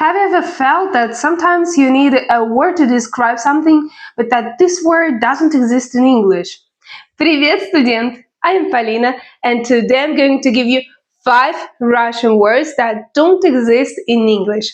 Have you ever felt that sometimes you need a word to describe something, but that this word doesn't exist in English? Привет, студент! I am Polina, and today I'm going to give you 5 Russian words that don't exist in English.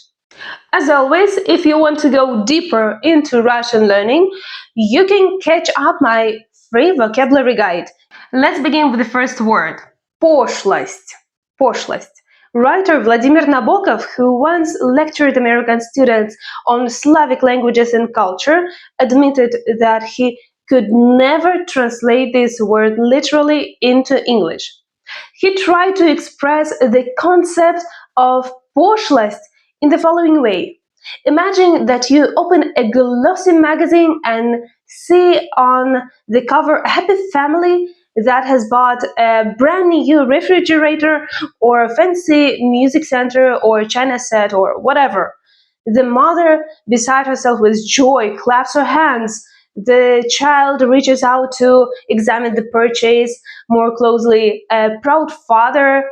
As always, if you want to go deeper into Russian learning, you can catch up my free vocabulary guide. Let's begin with the first word. Пошлость. Пошлость. Writer Vladimir Nabokov, who once lectured American students on Slavic languages and culture, admitted that he could never translate this word literally into English. He tried to express the concept of пошлость in the following way. Imagine that you open a glossy magazine and see on the cover a happy family that has bought a brand new refrigerator or a fancy music center or china set or whatever. The mother, beside herself with joy, claps her hands. The child reaches out to examine the purchase more closely. A proud father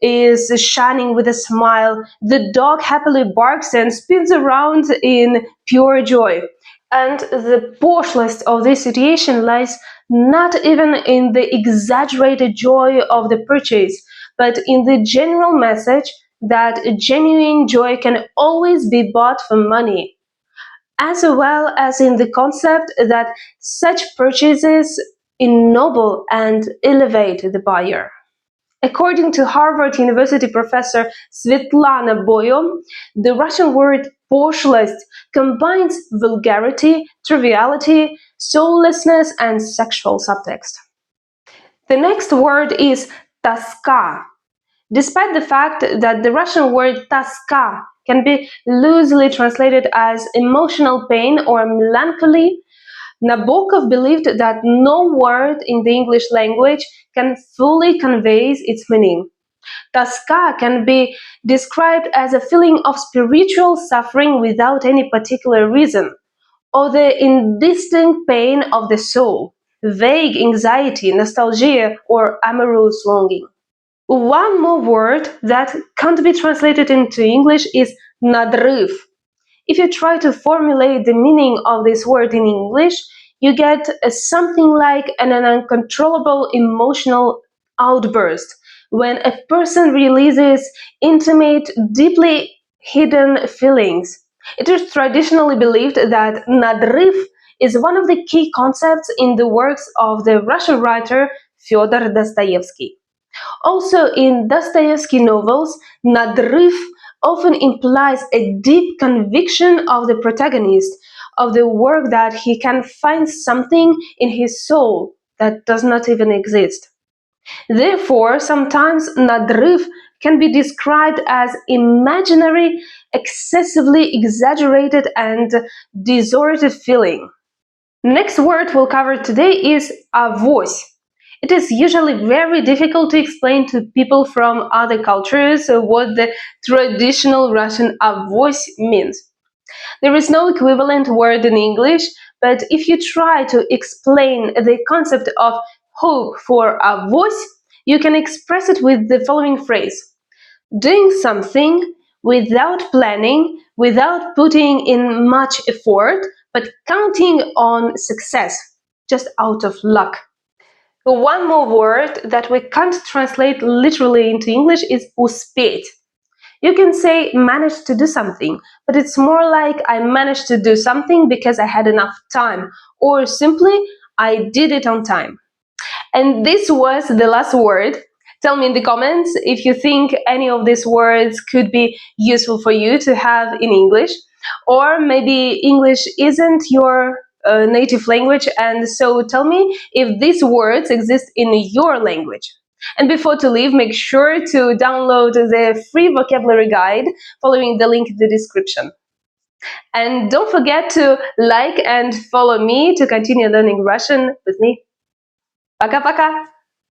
is shining with a smile. The dog happily barks and spins around in pure joy. And the poшлость of this situation lies not even in the exaggerated joy of the purchase, but in the general message that genuine joy can always be bought for money, as well as in the concept that such purchases ennoble and elevate the buyer. According to Harvard University professor Svetlana Boyo, the Russian word пошлость combines vulgarity, triviality, soullessness, and sexual subtext. The next word is тоска. Despite the fact that the Russian word тоска can be loosely translated as emotional pain or melancholy, Nabokov believed that no word in the English language can fully convey its meaning. Тоска can be described as a feeling of spiritual suffering without any particular reason, or the indistinct pain of the soul, vague anxiety, nostalgia, or amorous longing. One more word that can't be translated into English is надрыв. If you try to formulate the meaning of this word in English, you get something like an uncontrollable emotional outburst when a person releases intimate, deeply hidden feelings. It is traditionally believed that надрыв is one of the key concepts in the works of the Russian writer Fyodor Dostoevsky. Also, in Dostoevsky novels, надрыв often implies a deep conviction of the protagonist of the work that he can find something in his soul that does not even exist. Therefore, sometimes надрыв can be described as imaginary, excessively exaggerated and distorted feeling. Next word we'll cover today is авось. It is usually very difficult to explain to people from other cultures what the traditional Russian avось means. There is no equivalent word in English, but if you try to explain the concept of hope for avось, you can express it with the following phrase: doing something without planning, without putting in much effort, but counting on success, just out of luck. One more word that we can't translate literally into English is успеть. You can say managed to do something, but it's more like I managed to do something because I had enough time, or simply I did it on time. And this was the last word. Tell me in the comments if you think any of these words could be useful for you to have in English, or maybe English isn't your native language, and so tell me if these words exist in your language. And before to leave, make sure to download the free vocabulary guide following the link in the description. And don't forget to like and follow me to continue learning Russian with me. Пока-пока!